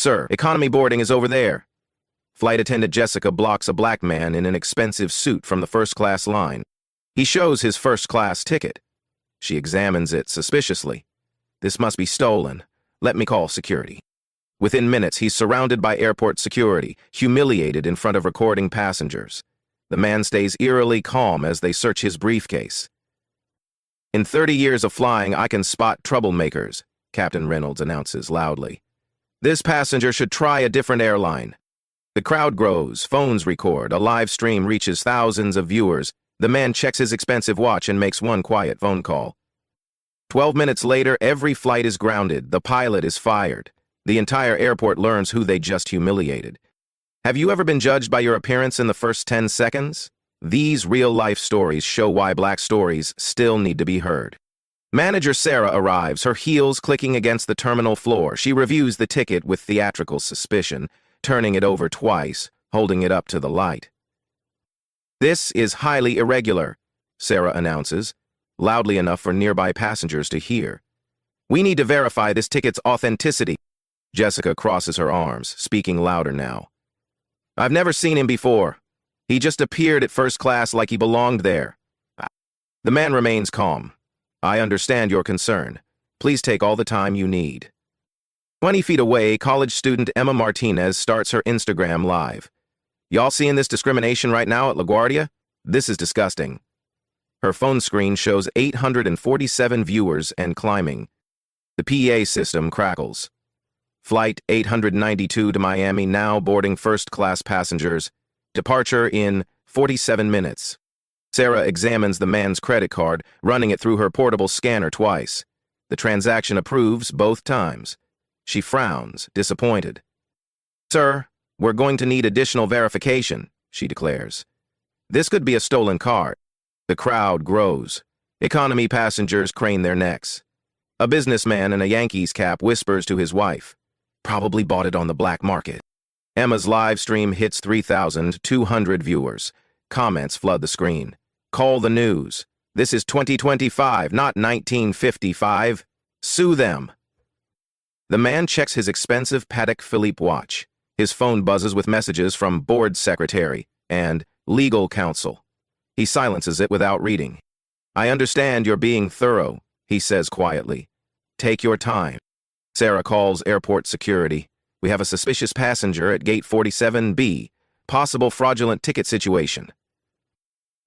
Sir, economy boarding is over there. Flight attendant Jessica blocks a black man in an expensive suit from the first-class line. He shows his first-class ticket. She examines it suspiciously. This must be stolen. Let me call security. Within minutes, he's surrounded by airport security, humiliated in front of recording passengers. The man stays eerily calm as they search his briefcase. In 30 years of flying, I can spot troublemakers, Captain Reynolds announces loudly. This passenger should try a different airline. The crowd grows, phones record, a live stream reaches thousands of viewers. The man checks his expensive watch and makes one quiet phone call. 12 minutes later, every flight is grounded, the pilot is fired. The entire airport learns who they just humiliated. Have you ever been judged by your appearance in the first 10 seconds? These real-life stories show why black stories still need to be heard. Manager Sarah arrives, her heels clicking against the terminal floor. She reviews the ticket with theatrical suspicion, turning it over twice, holding it up to the light. This is highly irregular, Sarah announces, loudly enough for nearby passengers to hear. We need to verify this ticket's authenticity. Jessica crosses her arms, speaking louder now. I've never seen him before. He just appeared at first class like he belonged there. The man remains calm. I understand your concern. Please take all the time you need. 20 feet away, college student Emma Martinez starts her Instagram live. Y'all seeing this discrimination right now at LaGuardia? This is disgusting. Her phone screen shows 847 viewers and climbing. The PA system crackles. Flight 892 to Miami now boarding first-class passengers. Departure in 47 minutes. Sarah examines the man's credit card, running it through her portable scanner twice. The transaction approves both times. She frowns, disappointed. Sir, we're going to need additional verification, she declares. This could be a stolen card. The crowd grows. Economy passengers crane their necks. A businessman in a Yankees cap whispers to his wife. Probably bought it on the black market. Emma's live stream hits 3,200 viewers. Comments flood the screen. Call the news. This is 2025, not 1955. Sue them. The man checks his expensive Patek Philippe watch. His phone buzzes with messages from board secretary and legal counsel. He silences it without reading. I understand you're being thorough, he says quietly. Take your time. Sarah calls airport security. We have a suspicious passenger at gate 47B. Possible fraudulent ticket situation.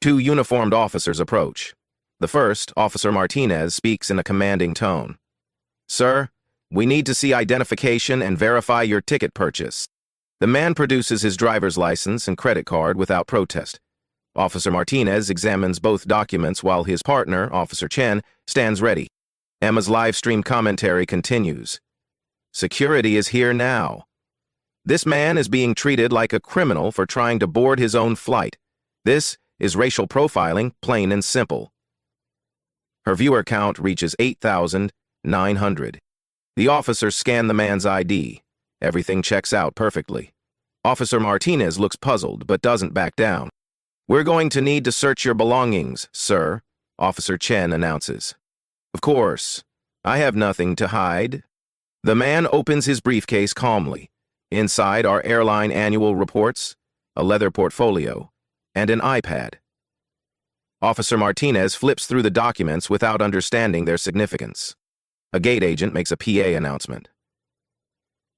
2 uniformed officers approach. The first, Officer Martinez, speaks in a commanding tone. Sir, we need to see identification and verify your ticket purchase. The man produces his driver's license and credit card without protest. Officer Martinez examines both documents while his partner, Officer Chen, stands ready. Emma's live stream commentary continues. Security is here now. This man is being treated like a criminal for trying to board his own flight. This is racial profiling, plain and simple. Her viewer count reaches 8,900. The officers scan the man's ID. Everything checks out perfectly. Officer Martinez looks puzzled but doesn't back down. We're going to need to search your belongings, sir, Officer Chen announces. Of course. I have nothing to hide. The man opens his briefcase calmly. Inside are airline annual reports, a leather portfolio, and an iPad. Officer Martinez flips through the documents without understanding their significance. A gate agent makes a PA announcement.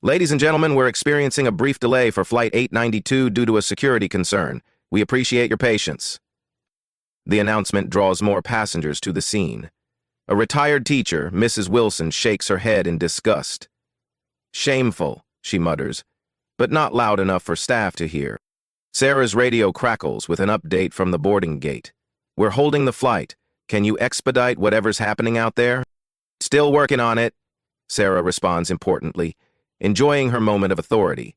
Ladies and gentlemen, we're experiencing a brief delay for Flight 892 due to a security concern. We appreciate your patience. The announcement draws more passengers to the scene. A retired teacher, Mrs. Wilson, shakes her head in disgust. Shameful, she mutters, but not loud enough for staff to hear. Sarah's radio crackles with an update from the boarding gate. We're holding the flight. Can you expedite whatever's happening out there? Still working on it, Sarah responds importantly, enjoying her moment of authority.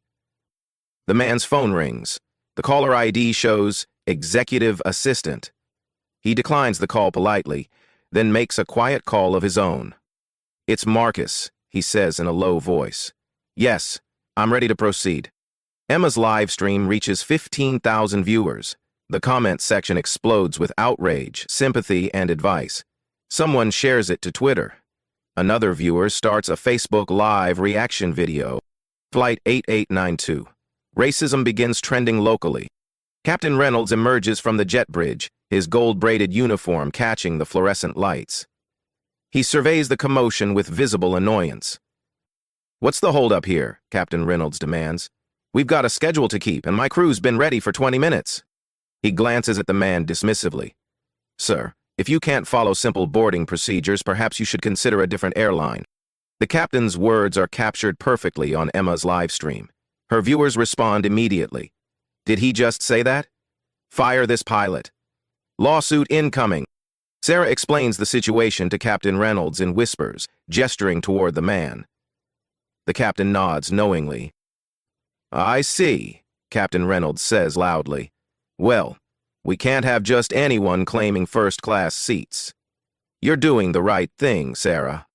The man's phone rings. The caller ID shows Executive Assistant. He declines the call politely, then makes a quiet call of his own. It's Marcus, he says in a low voice. Yes, I'm ready to proceed. Emma's live stream reaches 15,000 viewers. The comment section explodes with outrage, sympathy, and advice. Someone shares it to Twitter. Another viewer starts a Facebook Live reaction video. Flight 8892. Racism begins trending locally. Captain Reynolds emerges from the jet bridge, his gold-braided uniform catching the fluorescent lights. He surveys the commotion with visible annoyance. "What's the holdup here?" Captain Reynolds demands. "We've got a schedule to keep, and my crew's been ready for 20 minutes. He glances at the man dismissively. "Sir, if you can't follow simple boarding procedures, perhaps you should consider a different airline." The captain's words are captured perfectly on Emma's live stream. Her viewers respond immediately. Did he just say that? Fire this pilot. Lawsuit incoming. Sarah explains the situation to Captain Reynolds in whispers, gesturing toward the man. The captain nods knowingly. "I see," Captain Reynolds says loudly. "Well, we can't have just anyone claiming first-class seats. You're doing the right thing, Sarah."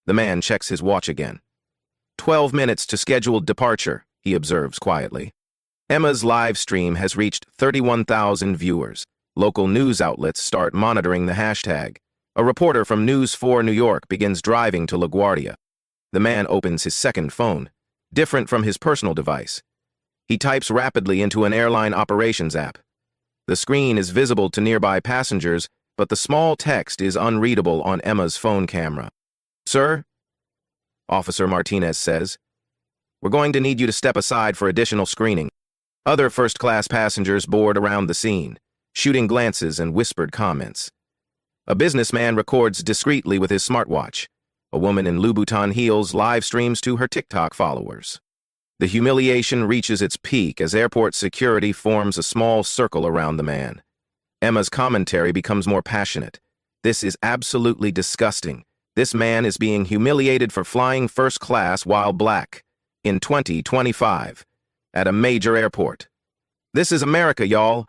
The man checks his watch again. 12 minutes to scheduled departure, he observes quietly. Emma's live stream has reached 31,000 viewers. Local news outlets start monitoring the hashtag. A reporter from News 4 New York begins driving to LaGuardia. The man opens his second phone, different from his personal device. He types rapidly into an airline operations app. The screen is visible to nearby passengers, but the small text is unreadable on Emma's phone camera. "Sir," Officer Martinez says, "we're going to need you to step aside for additional screening." Other first-class passengers board around the scene, shooting glances and whispered comments. A businessman records discreetly with his smartwatch. A woman in Louboutin heels live streams to her TikTok followers. The humiliation reaches its peak as airport security forms a small circle around the man. Emma's commentary becomes more passionate. "This is absolutely disgusting. This man is being humiliated for flying first class while black in 2025 at a major airport. This is America, y'all."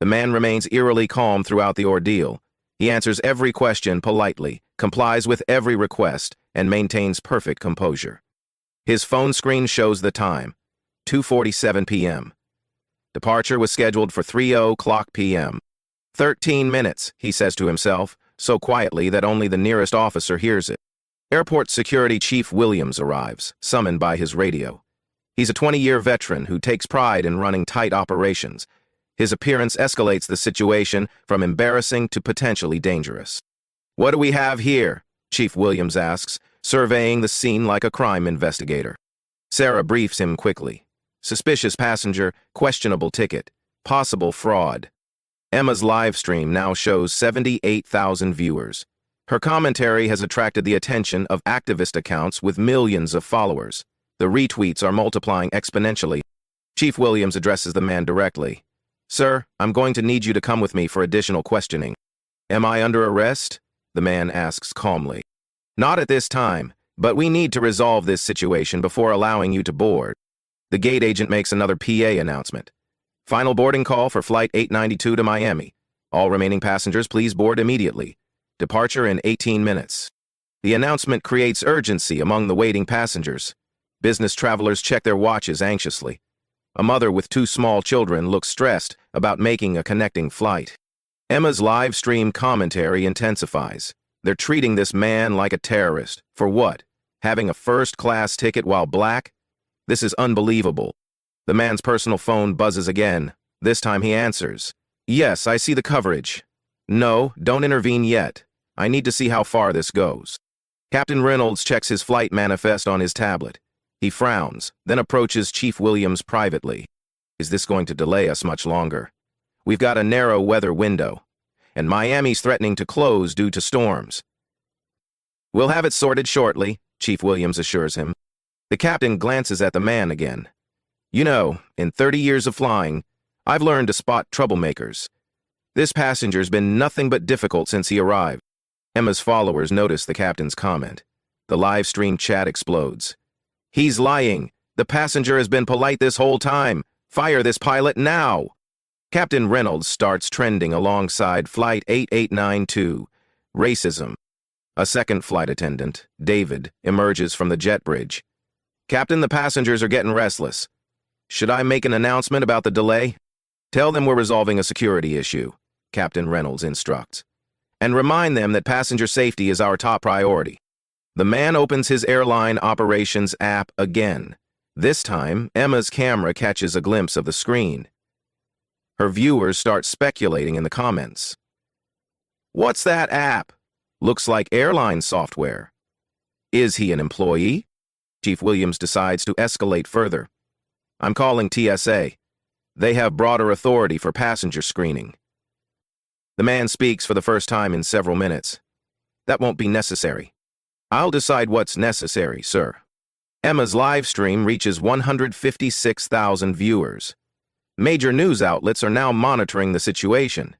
The man remains eerily calm throughout the ordeal. He answers every question politely, complies with every request, and maintains perfect composure. His phone screen shows the time, 2:47 p.m. Departure was scheduled for 3:00 p.m. 13 minutes, he says to himself, so quietly that only the nearest officer hears it. Airport Security Chief Williams arrives, summoned by his radio. He's a 20-year veteran who takes pride in running tight operations. His appearance escalates the situation from embarrassing to potentially dangerous. "What do we have here?" Chief Williams asks, surveying the scene like a crime investigator. Sarah briefs him quickly. Suspicious passenger, questionable ticket, possible fraud. Emma's live stream now shows 78,000 viewers. Her commentary has attracted the attention of activist accounts with millions of followers. The retweets are multiplying exponentially. Chief Williams addresses the man directly. "Sir, I'm going to need you to come with me for additional questioning." "Am I under arrest?" the man asks calmly. "Not at this time, but we need to resolve this situation before allowing you to board." The gate agent makes another PA announcement. "Final boarding call for Flight 892 to Miami. All remaining passengers please board immediately. Departure in 18 minutes. The announcement creates urgency among the waiting passengers. Business travelers check their watches anxiously. A mother with 2 small children looks stressed about making a connecting flight. Emma's live stream commentary intensifies. They're treating this man like a terrorist. For what? Having a first-class ticket while black? This is unbelievable. The man's personal phone buzzes again. This time he answers. "Yes, I see the coverage." "No, don't intervene yet. I need to see how far this goes." Captain Reynolds checks his flight manifest on his tablet. He frowns, then approaches Chief Williams privately. "Is this going to delay us much longer? We've got a narrow weather window, and Miami's threatening to close due to storms." "We'll have it sorted shortly," Chief Williams assures him. The captain glances at the man again. "You know, in 30 years of flying, I've learned to spot troublemakers. This passenger's been nothing but difficult since he arrived." Emma's followers notice the captain's comment. The live stream chat explodes. "He's lying. The passenger has been polite this whole time. Fire this pilot now." Captain Reynolds starts trending alongside Flight 8892, racism. A second flight attendant, David, emerges from the jet bridge. "Captain, the passengers are getting restless. Should I make an announcement about the delay?" "Tell them we're resolving a security issue," Captain Reynolds instructs. "And remind them that passenger safety is our top priority." The man opens his airline operations app again. This time, Emma's camera catches a glimpse of the screen. Her viewers start speculating in the comments. What's that app? Looks like airline software. Is he an employee? Chief Williams decides to escalate further. I'm calling TSA. They have broader authority for passenger screening. The man speaks for the first time in several minutes. That won't be necessary. I'll decide what's necessary, sir. Emma's live stream reaches 156,000 viewers. Major news outlets are now monitoring the situation.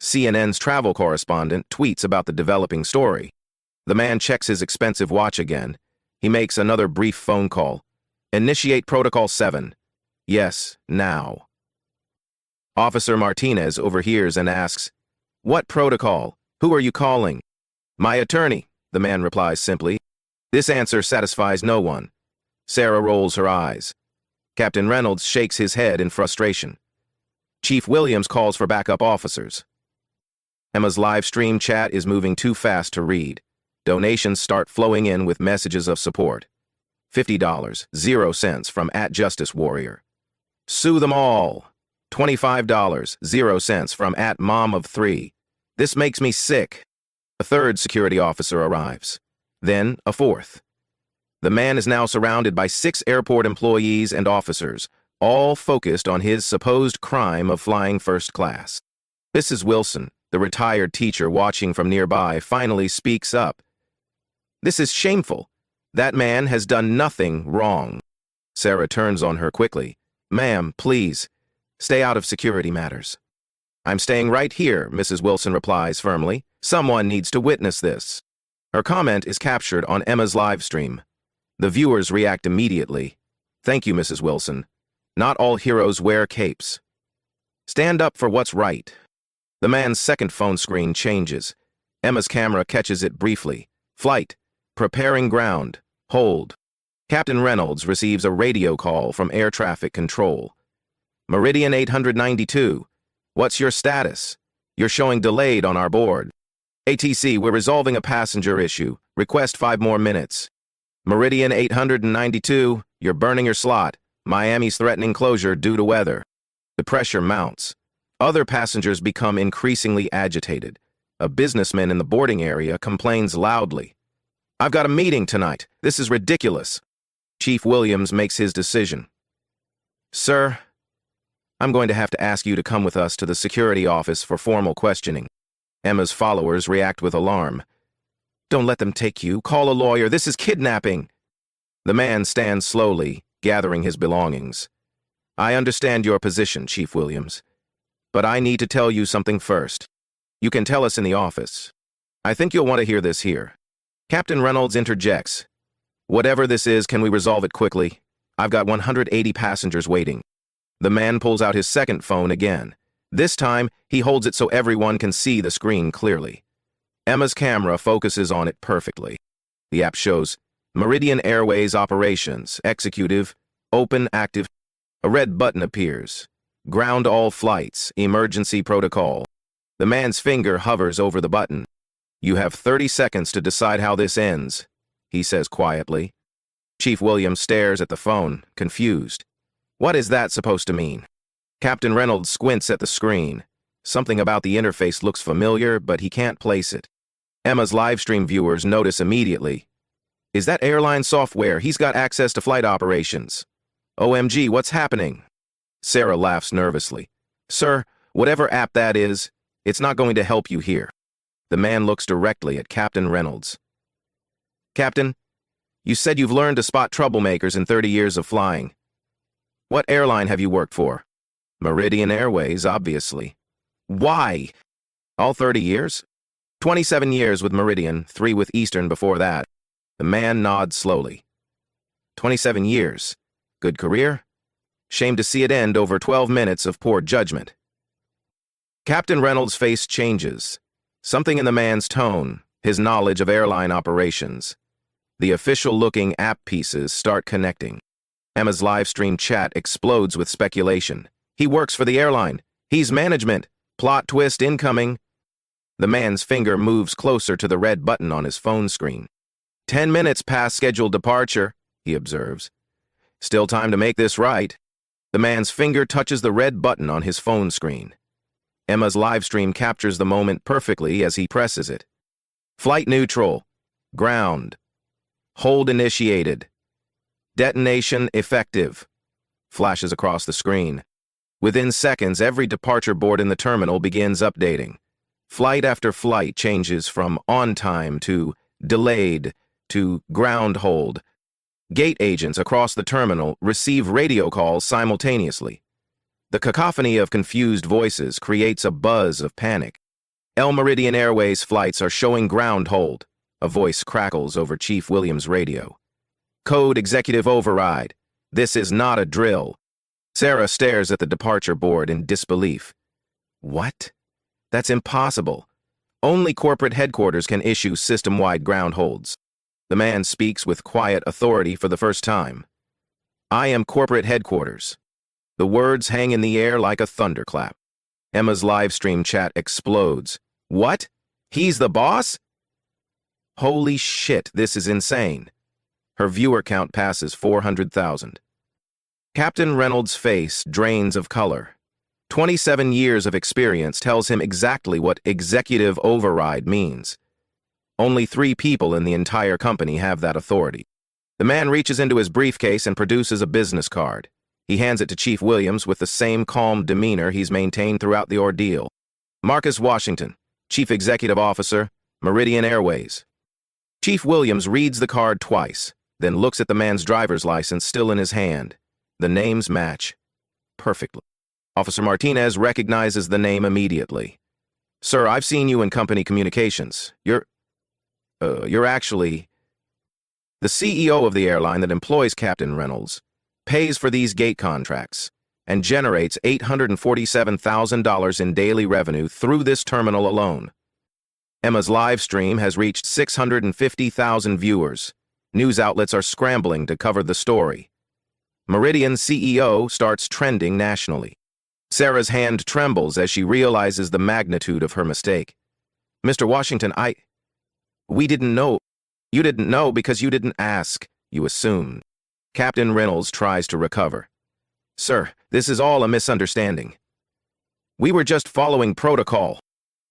CNN's travel correspondent tweets about the developing story. The man checks his expensive watch again. He makes another brief phone call. Initiate Protocol 7. Yes, now. Officer Martinez overhears and asks, What protocol? Who are you calling? My attorney, the man replies simply. This answer satisfies no one. Sarah rolls her eyes. Captain Reynolds shakes his head in frustration. Chief Williams calls for backup officers. Emma's live stream chat is moving too fast to read. Donations start flowing in with messages of support. $50, 0 cents from @JusticeWarrior. Sue them all. $25, 0 cents from @MomOf3. This makes me sick. A third security officer arrives. Then a fourth. The man is now surrounded by 6 airport employees and officers, all focused on his supposed crime of flying first class. Mrs. Wilson, the retired teacher watching from nearby, finally speaks up. This is shameful. That man has done nothing wrong. Sarah turns on her quickly. Ma'am, please, stay out of security matters. I'm staying right here, Mrs. Wilson replies firmly. Someone needs to witness this. Her comment is captured on Emma's live stream. The viewers react immediately. Thank you, Mrs. Wilson. Not all heroes wear capes. Stand up for what's right. The man's second phone screen changes. Emma's camera catches it briefly. Flight. Preparing ground. Hold. Captain Reynolds receives a radio call from air traffic control. Meridian 892. What's your status? You're showing delayed on our board. ATC, we're resolving a passenger issue. Request 5 more minutes. Meridian 892, you're burning your slot. Miami's threatening closure due to weather. The pressure mounts. Other passengers become increasingly agitated. A businessman in the boarding area complains loudly. I've got a meeting tonight. This is ridiculous. Chief Williams makes his decision. Sir, I'm going to have to ask you to come with us to the security office for formal questioning. Emma's followers react with alarm. Don't let them take you. Call a lawyer. This is kidnapping. The man stands slowly, gathering his belongings. I understand your position, Chief Williams. But I need to tell you something first. You can tell us in the office. I think you'll want to hear this here. Captain Reynolds interjects. Whatever this is, can we resolve it quickly? I've got 180 passengers waiting. The man pulls out his second phone again. This time, he holds it so everyone can see the screen clearly. Emma's camera focuses on it perfectly. The app shows Meridian Airways Operations, Executive, Open, Active. A red button appears. Ground all flights, Emergency Protocol. The man's finger hovers over the button. You have 30 seconds to decide how this ends, he says quietly. Chief Williams stares at the phone, confused. What is that supposed to mean? Captain Reynolds squints at the screen. Something about the interface looks familiar, but he can't place it. Emma's livestream viewers notice immediately. Is that airline software? He's got access to flight operations. OMG, what's happening? Sarah laughs nervously. Sir, whatever app that is, it's not going to help you here. The man looks directly at Captain Reynolds. Captain, you said you've learned to spot troublemakers in 30 years of flying. What airline have you worked for? Meridian Airways, obviously. Why? All 30 years? 27 years with Meridian, 3 with Eastern before that. The man nods slowly. 27 years. Good career? Shame to see it end over 12 minutes of poor judgment. Captain Reynolds' face changes. Something in the man's tone, his knowledge of airline operations. The official-looking app pieces start connecting. Emma's live-stream chat explodes with speculation. He works for the airline. He's management. Plot twist incoming. The man's finger moves closer to the red button on his phone screen. 10 minutes past scheduled departure, he observes. Still time to make this right. The man's finger touches the red button on his phone screen. Emma's live stream captures the moment perfectly as he presses it. Flight neutral. Ground. Hold initiated. Detonation effective. Flashes across the screen. Within seconds, every departure board in the terminal begins updating. Flight after flight changes from on time to delayed to ground hold. Gate agents across the terminal receive radio calls simultaneously. The cacophony of confused voices creates a buzz of panic. El Meridian Airways flights are showing ground hold. A voice crackles over Chief Williams' radio. Code executive override. This is not a drill. Sarah stares at the departure board in disbelief. What? That's impossible. Only corporate headquarters can issue system-wide ground holds. The man speaks with quiet authority for the first time. I am corporate headquarters. The words hang in the air like a thunderclap. Emma's live stream chat explodes. What? He's the boss? Holy shit, this is insane. Her viewer count passes 400,000. Captain Reynolds' face drains of color. 27 years of experience tells him exactly what executive override means. Only 3 people in the entire company have that authority. The man reaches into his briefcase and produces a business card. He hands it to Chief Williams with the same calm demeanor he's maintained throughout the ordeal. Marcus Washington, Chief Executive Officer, Meridian Airways. Chief Williams reads the card twice, then looks at the man's driver's license still in his hand. The names match perfectly. Officer Martinez recognizes the name immediately. Sir, I've seen you in company communications. You're actually... The CEO of the airline that employs Captain Reynolds pays for these gate contracts and generates $847,000 in daily revenue through this terminal alone. Emma's live stream has reached 650,000 viewers. News outlets are scrambling to cover the story. Meridian's CEO starts trending nationally. Sarah's hand trembles as she realizes the magnitude of her mistake. Mr. Washington, we didn't know. You didn't know because you didn't ask. You assumed. Captain Reynolds tries to recover. Sir, this is all a misunderstanding. We were just following protocol.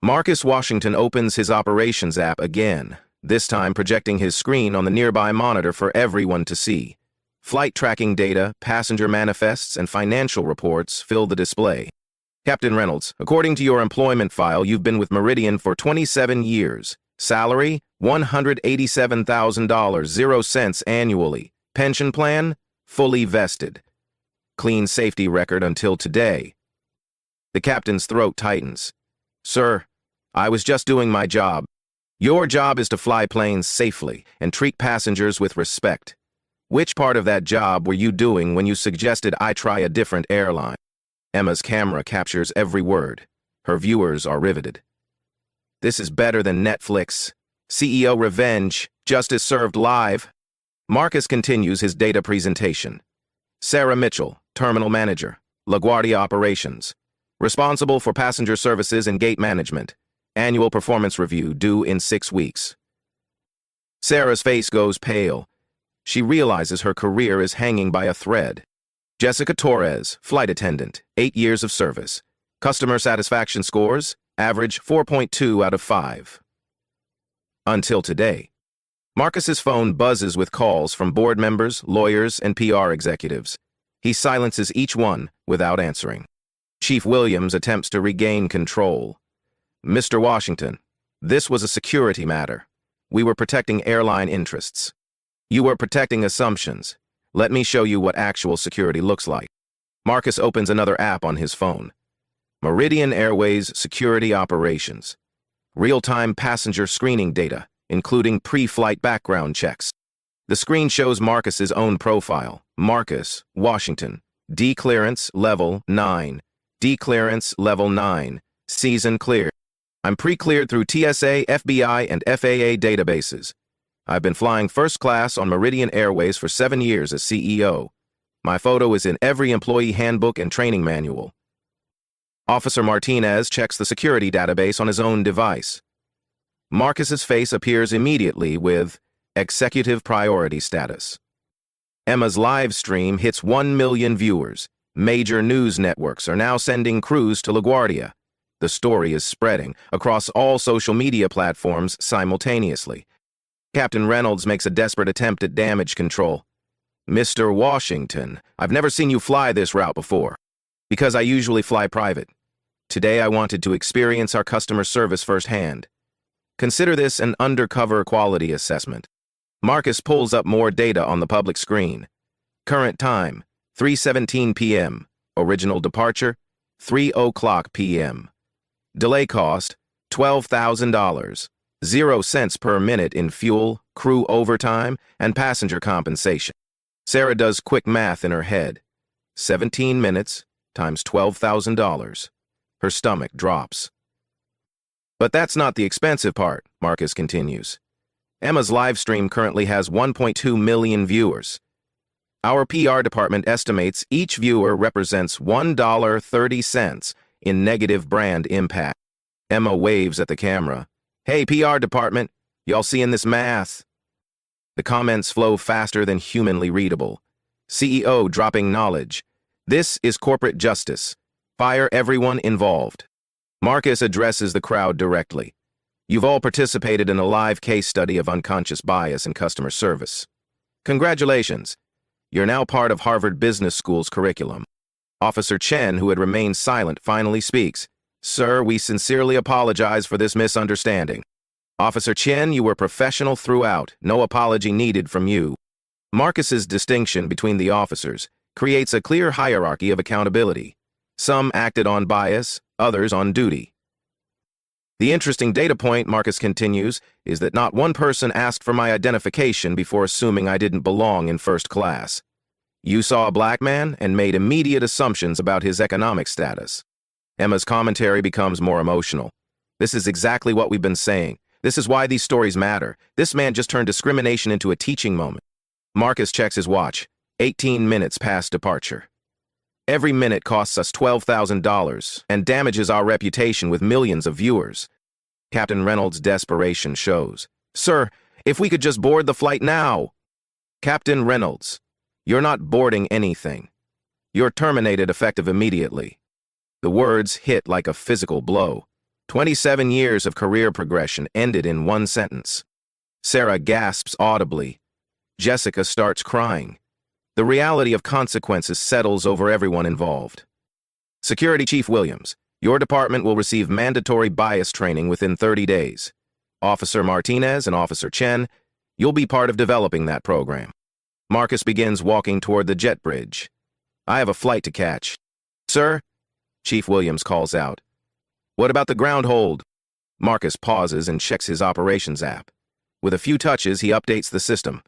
Marcus Washington opens his operations app again, this time projecting his screen on the nearby monitor for everyone to see. Flight tracking data, passenger manifests, and financial reports fill the display. Captain Reynolds, according to your employment file, you've been with Meridian for 27 years. Salary, $187,000, 0 cents annually. Pension plan, fully vested. Clean safety record until today. The captain's throat tightens. Sir, I was just doing my job. Your job is to fly planes safely and treat passengers with respect. Which part of that job were you doing when you suggested I try a different airline? Emma's camera captures every word. Her viewers are riveted. This is better than Netflix. CEO revenge, justice served live. Marcus continues his data presentation. Sarah Mitchell, Terminal Manager, LaGuardia Operations. Responsible for passenger services and gate management. Annual performance review due in 6 weeks. Sarah's face goes pale. She realizes her career is hanging by a thread. Jessica Torres, flight attendant, 8 years of service. Customer satisfaction scores, average 4.2 out of 5. Until today. Marcus's phone buzzes with calls from board members, lawyers, and PR executives. He silences each one without answering. Chief Williams attempts to regain control. Mr. Washington, this was a security matter. We were protecting airline interests. You were protecting assumptions. Let me show you what actual security looks like. Marcus opens another app on his phone. Meridian Airways Security Operations. Real-time passenger screening data, including pre-flight background checks. The screen shows Marcus's own profile. Marcus, Washington. D-clearance level 9. D-clearance level 9. Season cleared. I'm pre-cleared through TSA, FBI, and FAA databases. I've been flying first class on Meridian Airways for 7 years as CEO. My photo is in every employee handbook and training manual. Officer Martinez checks the security database on his own device. Marcus's face appears immediately with Executive Priority Status. Emma's live stream hits 1 million viewers. Major news networks are now sending crews to LaGuardia. The story is spreading across all social media platforms simultaneously. Captain Reynolds makes a desperate attempt at damage control. "Mr. Washington, I've never seen you fly this route before. Because I usually fly private. Today I wanted to experience our customer service firsthand. Consider this an undercover quality assessment." Marcus pulls up more data on the public screen. Current time, 3:17 p.m. Original departure, 3:00 p.m. Delay cost, $12,000. 0 cents per minute in fuel, crew overtime, and passenger compensation. Sarah does quick math in her head. 17 minutes times $12,000. Her stomach drops. But that's not the expensive part, Marcus continues. Emma's live stream currently has 1.2 million viewers. Our PR department estimates each viewer represents $1.30 in negative brand impact. Emma waves at the camera. "Hey, PR department, y'all seeing this math?" The comments flow faster than humanly readable. CEO dropping knowledge. "This is corporate justice. Fire everyone involved." Marcus addresses the crowd directly. "You've all participated in a live case study of unconscious bias in customer service. Congratulations. You're now part of Harvard Business School's curriculum." Officer Chen, who had remained silent, finally speaks. "Sir, we sincerely apologize for this misunderstanding." "Officer Chen, you were professional throughout. No apology needed from you." Marcus's distinction between the officers creates a clear hierarchy of accountability. Some acted on bias, others on duty. "The interesting data point," Marcus continues, "is that not one person asked for my identification before assuming I didn't belong in first class. You saw a black man and made immediate assumptions about his economic status." Emma's commentary becomes more emotional. "This is exactly what we've been saying. This is why these stories matter. This man just turned discrimination into a teaching moment." Marcus checks his watch. 18 minutes past departure. "Every minute costs us $12,000 and damages our reputation with millions of viewers." Captain Reynolds' desperation shows. "Sir, if we could just board the flight now." "Captain Reynolds, you're not boarding anything. You're terminated effective immediately." The words hit like a physical blow. 27 years of career progression ended in one sentence. Sarah gasps audibly. Jessica starts crying. The reality of consequences settles over everyone involved. "Security Chief Williams, your department will receive mandatory bias training within 30 days. Officer Martinez and Officer Chen, you'll be part of developing that program." Marcus begins walking toward the jet bridge. "I have a flight to catch." "Sir?" Chief Williams calls out. "What about the ground hold?" Marcus pauses and checks his operations app. With a few touches, he updates the system.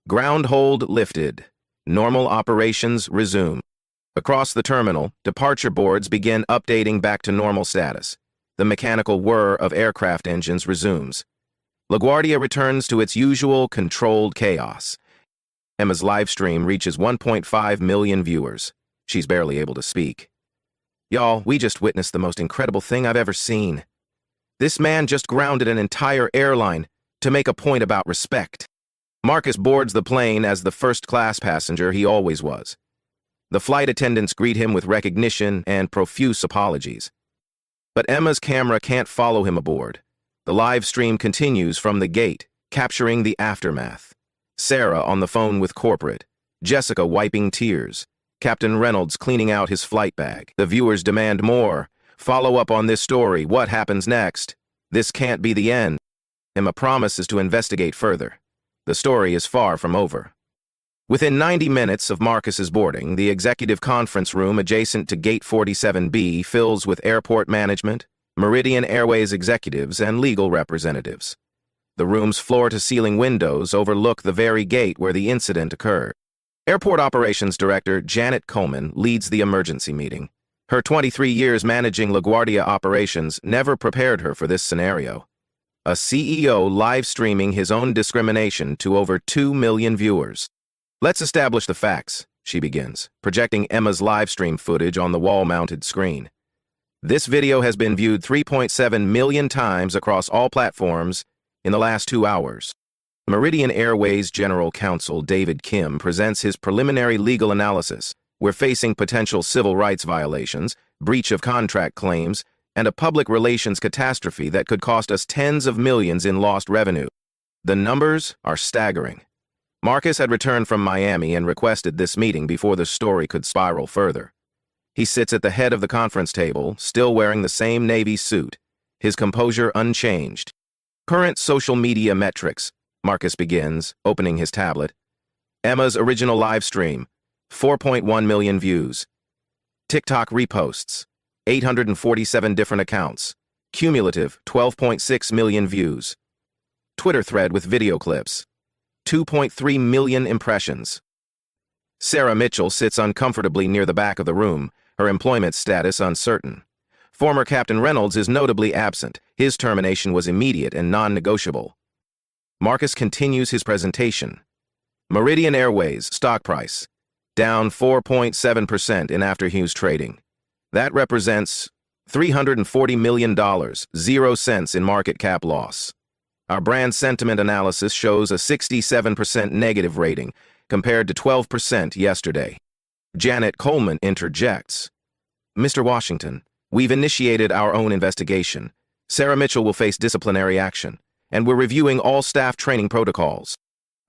Ground hold lifted. Normal operations resume. Across the terminal, departure boards begin updating back to normal status. The mechanical whir of aircraft engines resumes. LaGuardia returns to its usual controlled chaos. Emma's live stream reaches 1.5 million viewers. She's barely able to speak. "Y'all, we just witnessed the most incredible thing I've ever seen. This man just grounded an entire airline to make a point about respect." Marcus boards the plane as the first-class passenger he always was. The flight attendants greet him with recognition and profuse apologies. But Emma's camera can't follow him aboard. The live stream continues from the gate, capturing the aftermath. Sarah on the phone with corporate, Jessica wiping tears, Captain Reynolds cleaning out his flight bag. The viewers demand more. Follow up on this story. What happens next? This can't be the end. Emma promises to investigate further. The story is far from over. Within 90 minutes of Marcus's boarding, the executive conference room adjacent to Gate 47B fills with airport management, Meridian Airways executives, and legal representatives. The room's floor-to-ceiling windows overlook the very gate where the incident occurred. Airport Operations Director Janet Coleman leads the emergency meeting. Her 23 years managing LaGuardia operations never prepared her for this scenario. A CEO live streaming his own discrimination to over 2 million viewers. "Let's establish the facts," she begins, projecting Emma's live stream footage on the wall-mounted screen. "This video has been viewed 3.7 million times across all platforms in the last 2 hours. Meridian Airways General Counsel David Kim presents his preliminary legal analysis. We're facing potential civil rights violations, breach of contract claims, and a public relations catastrophe that could cost us tens of millions in lost revenue. The numbers are staggering. Marcus had returned from Miami and requested this meeting before the story could spiral further. He sits at the head of the conference table, still wearing the same navy suit, his composure unchanged. Current social media metrics, Marcus begins, opening his tablet. Emma's original live stream, 4.1 million views. TikTok reposts, 847 different accounts. Cumulative, 12.6 million views. Twitter thread with video clips, 2.3 million impressions. Sarah Mitchell sits uncomfortably near the back of the room, her employment status uncertain. Former Captain Reynolds is notably absent. His termination was immediate and non-negotiable. Marcus continues his presentation. Meridian Airways stock price, down 4.7% in after-Hughes trading. That represents $340 million, 0 cents in market cap loss. Our brand sentiment analysis shows a 67% negative rating, compared to 12% yesterday. Janet Coleman interjects. Mr. Washington, we've initiated our own investigation. Sarah Mitchell will face disciplinary action, and we're reviewing all staff training protocols.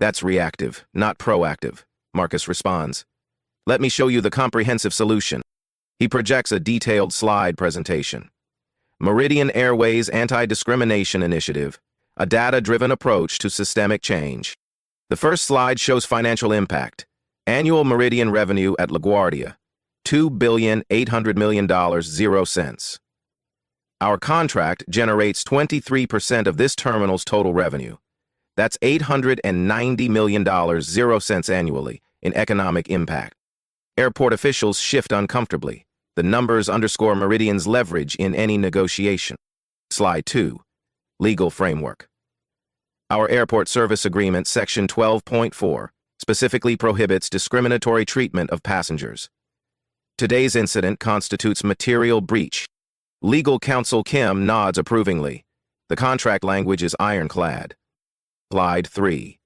That's reactive, not proactive, Marcus responds. Let me show you the comprehensive solution. He projects a detailed slide presentation. Meridian Airways Anti-Discrimination Initiative, a data-driven approach to systemic change. The first slide shows financial impact. Annual Meridian revenue at LaGuardia, $2,800,000,000, 0 cents. Our contract generates 23% of this terminal's total revenue. That's $890 million, 0 cents annually, in economic impact. Airport officials shift uncomfortably. The numbers underscore Meridian's leverage in any negotiation. Slide 2. Legal framework. Our Airport Service Agreement, Section 12.4, specifically prohibits discriminatory treatment of passengers. Today's incident constitutes material breach. Legal counsel Kim nods approvingly. The contract language is ironclad. Slide 3.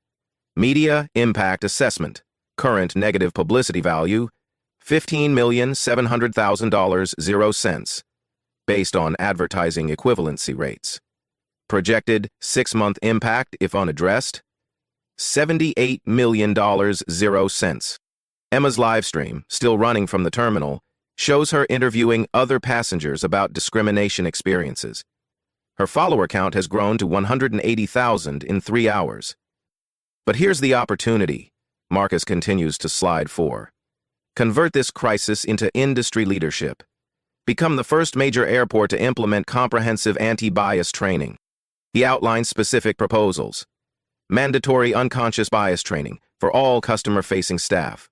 Media Impact Assessment. Current negative publicity value, $15,700,000, 0 cents, based on advertising equivalency rates. Projected 6-month impact if unaddressed, $78 million, 0 cents. Emma's live stream, still running from the terminal, shows her interviewing other passengers about discrimination experiences. Her follower count has grown to 180,000 in 3 hours. But here's the opportunity. Marcus continues to slide 4. Convert this crisis into industry leadership. Become the first major airport to implement comprehensive anti-bias training. He outlines specific proposals. Mandatory unconscious bias training for all customer-facing staff.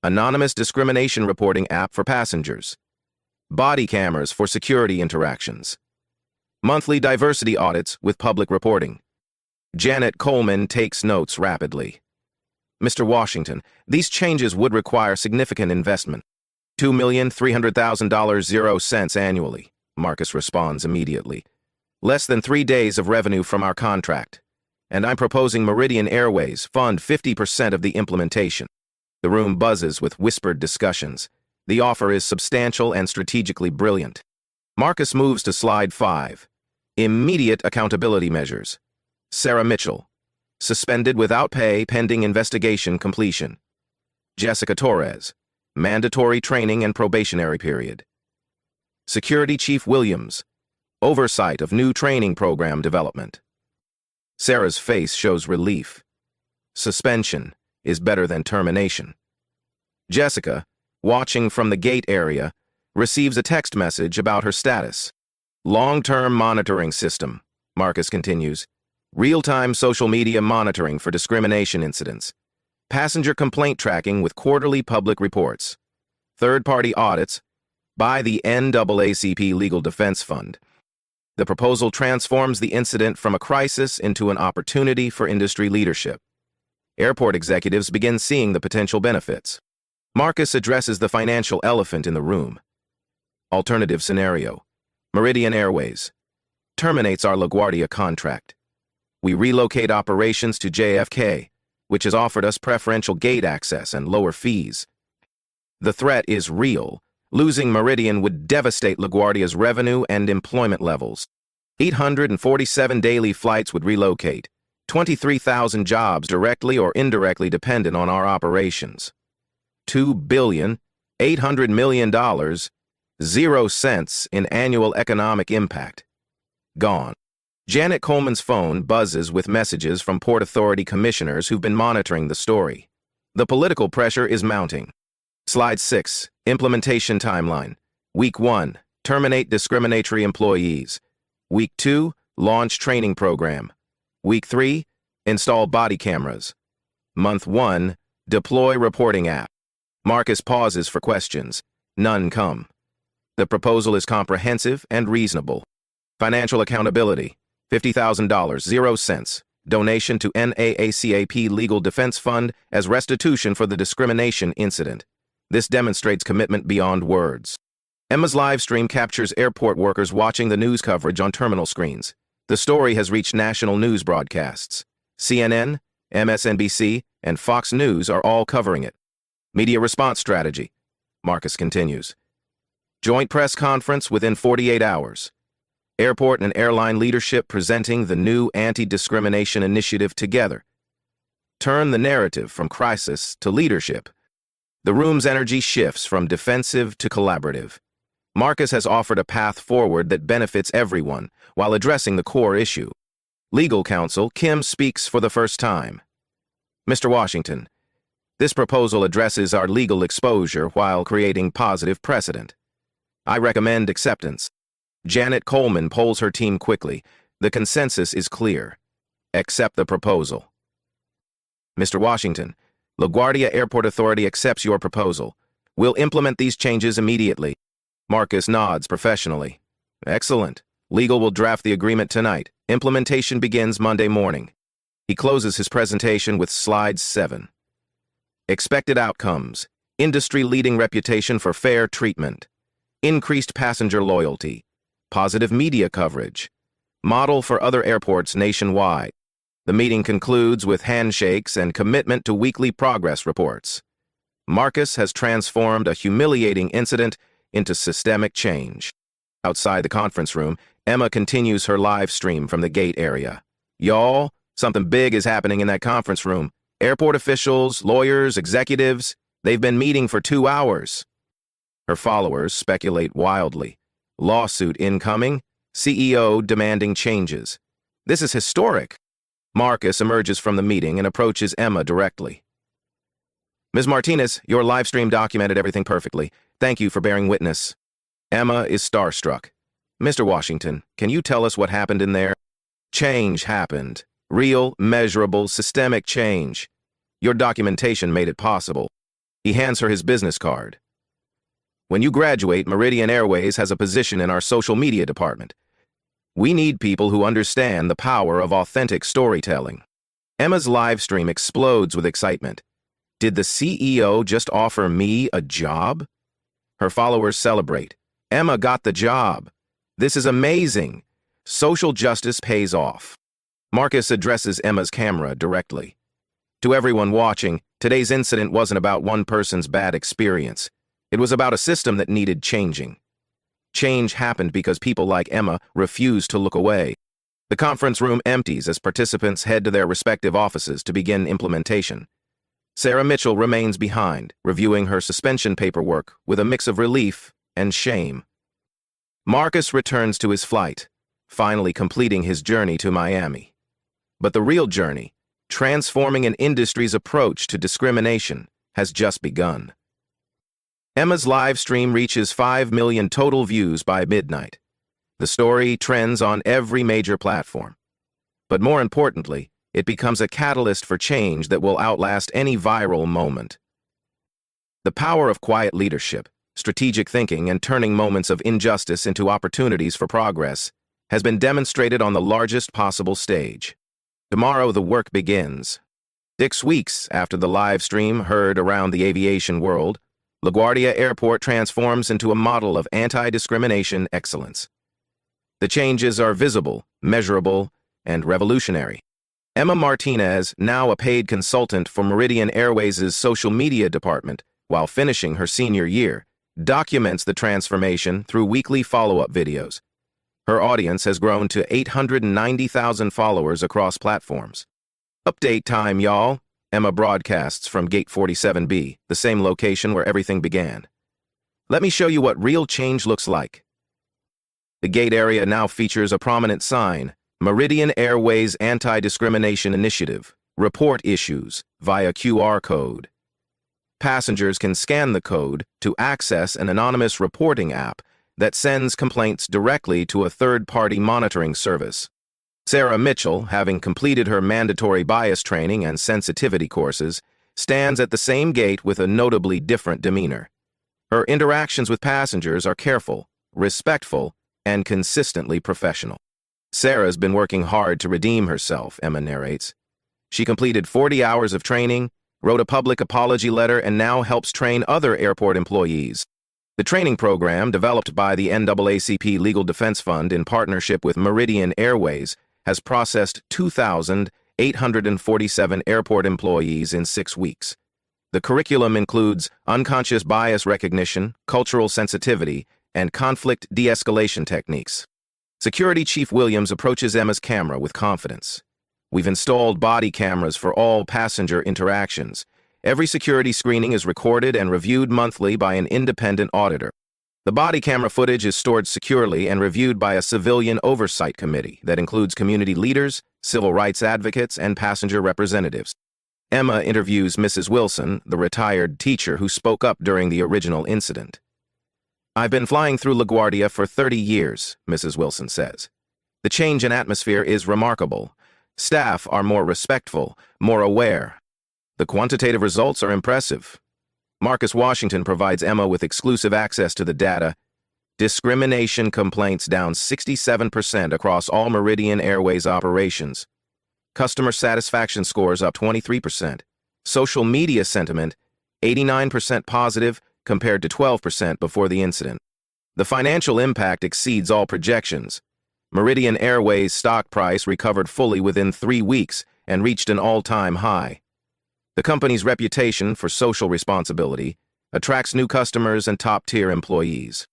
Anonymous discrimination reporting app for passengers. Body cameras for security interactions. Monthly diversity audits with public reporting. Janet Coleman takes notes rapidly. Mr. Washington, these changes would require significant investment. $2,300,000, 0 cents annually, Marcus responds immediately. Less than 3 days of revenue from our contract. And I'm proposing Meridian Airways fund 50% of the implementation. The room buzzes with whispered discussions. The offer is substantial and strategically brilliant. Marcus moves to slide 5. Immediate accountability measures. Sarah Mitchell, suspended without pay pending investigation completion. Jessica Torres, mandatory training and probationary period. Security Chief Williams, oversight of new training program development. Sarah's face shows relief. Suspension is better than termination. Jessica, watching from the gate area, receives a text message about her status. Long-term monitoring system, Marcus continues. Real-time social media monitoring for discrimination incidents. Passenger complaint tracking with quarterly public reports. Third-party audits by the NAACP Legal Defense Fund. The proposal transforms the incident from a crisis into an opportunity for industry leadership. Airport executives begin seeing the potential benefits. Marcus addresses the financial elephant in the room. Alternative scenario. Meridian Airways terminates our LaGuardia contract. We relocate operations to JFK, which has offered us preferential gate access and lower fees. The threat is real. Losing Meridian would devastate LaGuardia's revenue and employment levels. 847 daily flights would relocate. 23,000 jobs directly or indirectly dependent on our operations. $2.8 billion, 0 cents in annual economic impact. Gone. Janet Coleman's phone buzzes with messages from Port Authority commissioners who've been monitoring the story. The political pressure is mounting. Slide 6, Implementation Timeline. Week 1, Terminate discriminatory employees. Week 2, Launch training program. Week 3, Install body cameras. Month 1, Deploy reporting app. Marcus pauses for questions. None come. The proposal is comprehensive and reasonable. Financial accountability, $50,000, 0 cents. Donation to NAACP Legal Defense Fund as restitution for the discrimination incident. This demonstrates commitment beyond words. Emma's live stream captures airport workers watching the news coverage on terminal screens. The story has reached national news broadcasts. CNN, MSNBC, and Fox News are all covering it. Media response strategy. Marcus continues. Joint press conference within 48 hours. Airport and airline leadership presenting the new anti-discrimination initiative together. Turn the narrative from crisis to leadership. The room's energy shifts from defensive to collaborative. Marcus has offered a path forward that benefits everyone while addressing the core issue. Legal counsel Kim speaks for the first time. Mr. Washington, this proposal addresses our legal exposure while creating positive precedent. I recommend acceptance. Janet Coleman polls her team quickly. The consensus is clear. Accept the proposal. Mr. Washington, LaGuardia Airport Authority accepts your proposal. We'll implement these changes immediately. Marcus nods professionally. Excellent. Legal will draft the agreement tonight. Implementation begins Monday morning. He closes his presentation with slide 7. Expected outcomes. Industry-leading reputation for fair treatment. Increased passenger loyalty. Positive media coverage. Model for other airports nationwide. The meeting concludes with handshakes and commitment to weekly progress reports. Marcus has transformed a humiliating incident into systemic change. Outside the conference room, Emma continues her live stream from the gate area. Y'all, something big is happening in that conference room. Airport officials, lawyers, executives, they've been meeting for 2 hours. Her followers speculate wildly. Lawsuit incoming, CEO demanding changes. This is historic. Marcus emerges from the meeting and approaches Emma directly. Ms. Martinez, your live stream documented everything perfectly. Thank you for bearing witness. Emma is starstruck. Mr. Washington, can you tell us what happened in there? Change happened. Real, measurable, systemic change. Your documentation made it possible. He hands her his business card. When you graduate, Meridian Airways has a position in our social media department. We need people who understand the power of authentic storytelling. Emma's live stream explodes with excitement. Did the CEO just offer me a job? Her followers celebrate. Emma got the job. This is amazing. Social justice pays off. Marcus addresses Emma's camera directly. To everyone watching, today's incident wasn't about one person's bad experience. It was about a system that needed changing. Change happened because people like Emma refused to look away. The conference room empties as participants head to their respective offices to begin implementation. Sarah Mitchell remains behind, reviewing her suspension paperwork with a mix of relief and shame. Marcus returns to his flight, finally completing his journey to Miami. But the real journey, transforming an industry's approach to discrimination, has just begun. Emma's live stream reaches 5 million total views by midnight. The story trends on every major platform. But more importantly, it becomes a catalyst for change that will outlast any viral moment. The power of quiet leadership, strategic thinking, and turning moments of injustice into opportunities for progress has been demonstrated on the largest possible stage. Tomorrow the work begins. 6 weeks after the live stream heard around the aviation world, LaGuardia Airport transforms into a model of anti-discrimination excellence. The changes are visible, measurable, and revolutionary. Emma Martinez, now a paid consultant for Meridian Airways' social media department, while finishing her senior year, documents the transformation through weekly follow-up videos. Her audience has grown to 890,000 followers across platforms. Update time, y'all. Emma broadcasts from Gate 47B, the same location where everything began. Let me show you what real change looks like. The gate area now features a prominent sign, Meridian Airways Anti-Discrimination Initiative, report issues via QR code. Passengers can scan the code to access an anonymous reporting app that sends complaints directly to a third-party monitoring service. Sarah Mitchell, having completed her mandatory bias training and sensitivity courses, stands at the same gate with a notably different demeanor. Her interactions with passengers are careful, respectful, and consistently professional. Sarah's been working hard to redeem herself, Emma narrates. She completed 40 hours of training, wrote a public apology letter, and now helps train other airport employees. The training program, developed by the NAACP Legal Defense Fund in partnership with Meridian Airways, has processed 2,847 airport employees in 6 weeks. The curriculum includes unconscious bias recognition, cultural sensitivity, and conflict de-escalation techniques. Security Chief Williams approaches Emma's camera with confidence. We've installed body cameras for all passenger interactions. Every security screening is recorded and reviewed monthly by an independent auditor. The body camera footage is stored securely and reviewed by a civilian oversight committee that includes community leaders, civil rights advocates, and passenger representatives. Emma interviews Mrs. Wilson, the retired teacher who spoke up during the original incident. I've been flying through LaGuardia for 30 years, Mrs. Wilson says. The change in atmosphere is remarkable. Staff are more respectful, more aware. The quantitative results are impressive. Marcus Washington provides Emma with exclusive access to the data. Discrimination complaints down 67% across all Meridian Airways operations. Customer satisfaction scores up 23%. Social media sentiment, 89% positive compared to 12% before the incident. The financial impact exceeds all projections. Meridian Airways' stock price recovered fully within 3 weeks and reached an all-time high. The company's reputation for social responsibility attracts new customers and top-tier employees.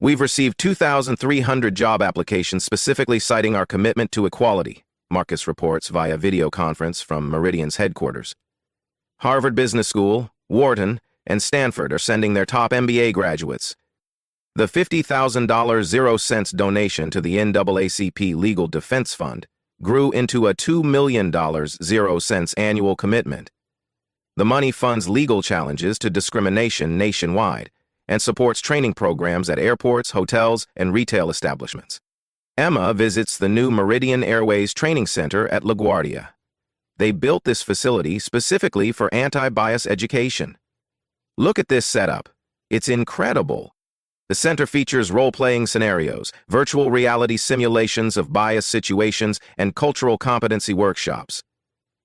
We've received 2,300 job applications specifically citing our commitment to equality, Marcus reports via video conference from Meridian's headquarters. Harvard Business School, Wharton, and Stanford are sending their top MBA graduates. The $50,000 0-cents donation to the NAACP Legal Defense Fund grew into a $2 million 0-cents annual commitment. The money funds legal challenges to discrimination nationwide and supports training programs at airports, hotels, and retail establishments. Emma visits the new Meridian Airways Training Center at LaGuardia. They built this facility specifically for anti-bias education. Look at this setup. It's incredible. The center features role-playing scenarios, virtual reality simulations of bias situations, and cultural competency workshops.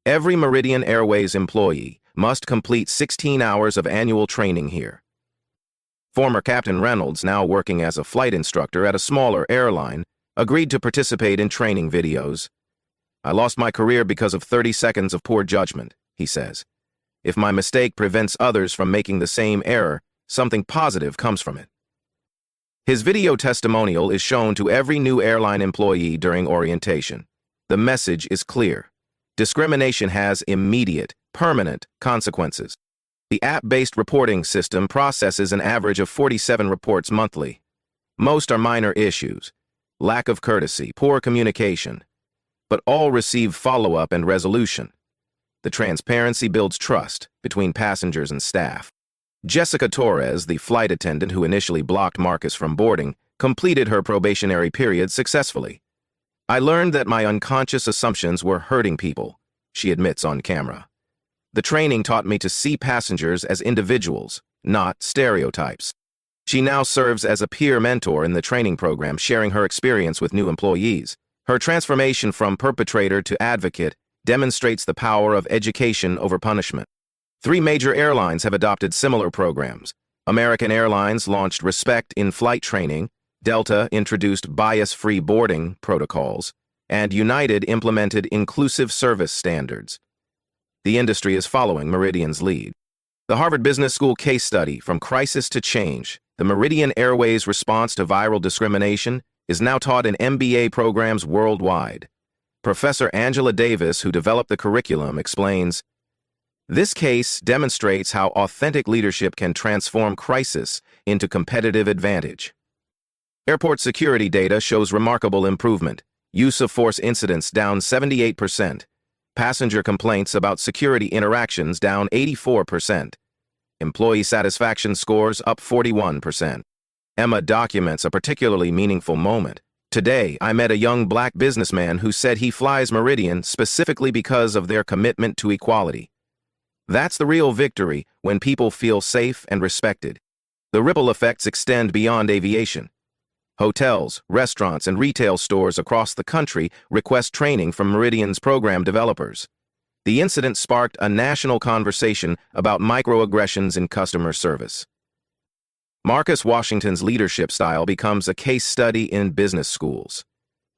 Every Meridian Airways employee must complete 16 hours of annual training here. Former Captain Reynolds, now working as a flight instructor at a smaller airline, agreed to participate in training videos. I lost my career because of 30 seconds of poor judgment, he says. If my mistake prevents others from making the same error, something positive comes from it. His video testimonial is shown to every new airline employee during orientation. The message is clear. Discrimination has immediate, permanent consequences. The app-based reporting system processes an average of 47 reports monthly. Most are minor issues, lack of courtesy, poor communication, but all receive follow-up and resolution. The transparency builds trust between passengers and staff. Jessica Torres, the flight attendant who initially blocked Marcus from boarding, completed her probationary period successfully. I learned that my unconscious assumptions were hurting people, she admits on camera. The training taught me to see passengers as individuals, not stereotypes. She now serves as a peer mentor in the training program, sharing her experience with new employees. Her transformation from perpetrator to advocate demonstrates the power of education over punishment. 3 major airlines have adopted similar programs. American Airlines launched Respect in Flight training, Delta introduced bias-free boarding protocols, and United implemented inclusive service standards. The industry is following Meridian's lead. The Harvard Business School case study, From Crisis to Change, the Meridian Airways response to viral discrimination, is now taught in MBA programs worldwide. Professor Angela Davis, who developed the curriculum, explains, "This case demonstrates how authentic leadership can transform crisis into competitive advantage." Airport security data shows remarkable improvement. Use of force incidents down 78%. Passenger complaints about security interactions down 84%. Employee satisfaction scores up 41%. Emma documents a particularly meaningful moment. "Today, I met a young black businessman who said he flies Meridian specifically because of their commitment to equality. That's the real victory, when people feel safe and respected." The ripple effects extend beyond aviation. Hotels, restaurants, and retail stores across the country request training from Meridian's program developers. The incident sparked a national conversation about microaggressions in customer service. Marcus Washington's leadership style becomes a case study in business schools.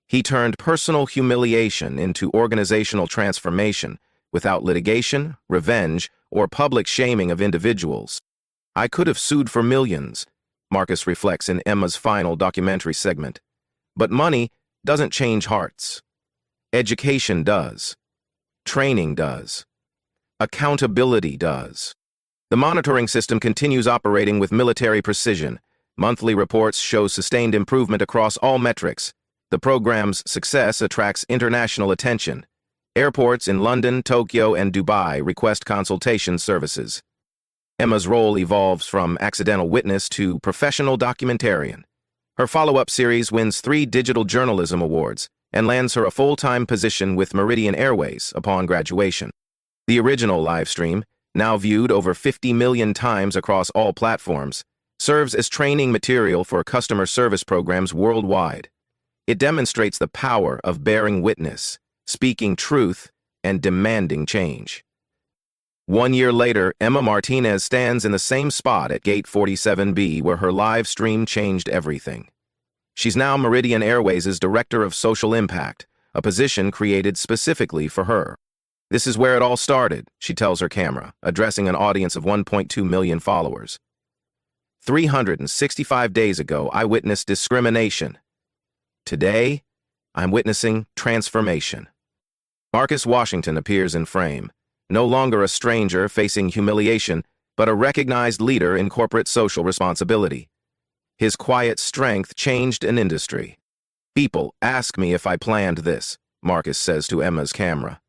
He turned personal humiliation into organizational transformation without litigation, revenge, or public shaming of individuals. "I could have sued for millions," Marcus reflects in Emma's final documentary segment. "But money doesn't change hearts. Education does. Training does. Accountability does." The monitoring system continues operating with military precision. Monthly reports show sustained improvement across all metrics. The program's success attracts international attention. Airports in London, Tokyo, and Dubai request consultation services. Emma's role evolves from accidental witness to professional documentarian. Her follow-up series wins 3 digital journalism awards and lands her a full-time position with Meridian Airways upon graduation. The original live stream, now viewed over 50 million times across all platforms, serves as training material for customer service programs worldwide. It demonstrates the power of bearing witness, speaking truth, and demanding change. 1 year later, Emma Martinez stands in the same spot at Gate 47B, where her live stream changed everything. She's now Meridian Airways' Director of Social Impact, a position created specifically for her. "This is where it all started," she tells her camera, addressing an audience of 1.2 million followers. 365 days ago, I witnessed discrimination. Today, I'm witnessing transformation." Marcus Washington appears in frame, no longer a stranger facing humiliation, but a recognized leader in corporate social responsibility. His quiet strength changed an industry. "People ask me if I planned this," Marcus says to Emma's camera.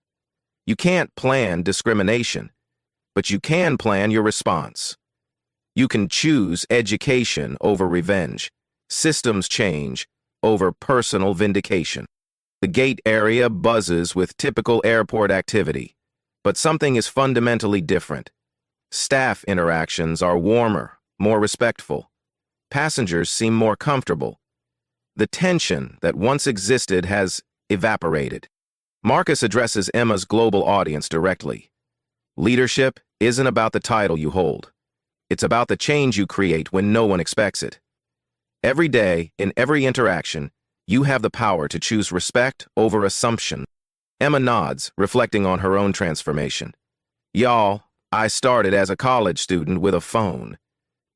"You can't plan discrimination, but you can plan your response. You can choose education over revenge, systems change over personal vindication." The gate area buzzes with typical airport activity, but something is fundamentally different. Staff interactions are warmer, more respectful. Passengers seem more comfortable. The tension that once existed has evaporated. Marcus addresses Emma's global audience directly. "Leadership isn't about the title you hold. It's about the change you create when no one expects it. Every day, in every interaction, you have the power to choose respect over assumption." Emma nods, reflecting on her own transformation. "Y'all, I started as a college student with a phone.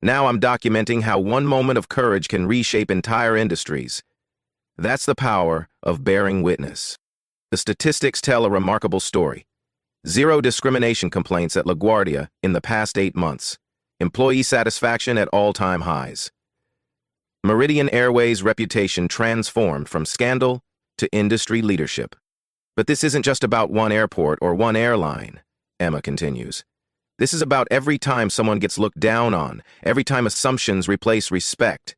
Now I'm documenting how one moment of courage can reshape entire industries. That's the power of bearing witness." The statistics tell a remarkable story. 0 discrimination complaints at LaGuardia in the past 8 months. Employee satisfaction at all-time highs. Meridian Airways' reputation transformed from scandal to industry leadership. "But this isn't just about one airport or one airline," Emma continues. "This is about every time someone gets looked down on, every time assumptions replace respect.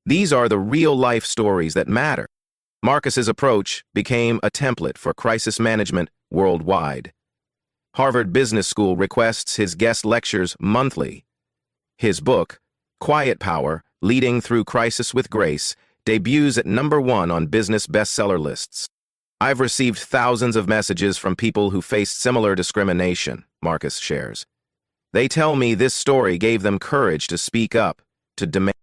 These are the real-life stories that matter." Marcus's approach became a template for crisis management worldwide. Harvard Business School requests his guest lectures monthly. His book, Quiet Power: Leading Through Crisis with Grace, debuts at #1 on business bestseller lists. "I've received thousands of messages from people who faced similar discrimination," Marcus shares. "They tell me this story gave them courage to speak up, to demand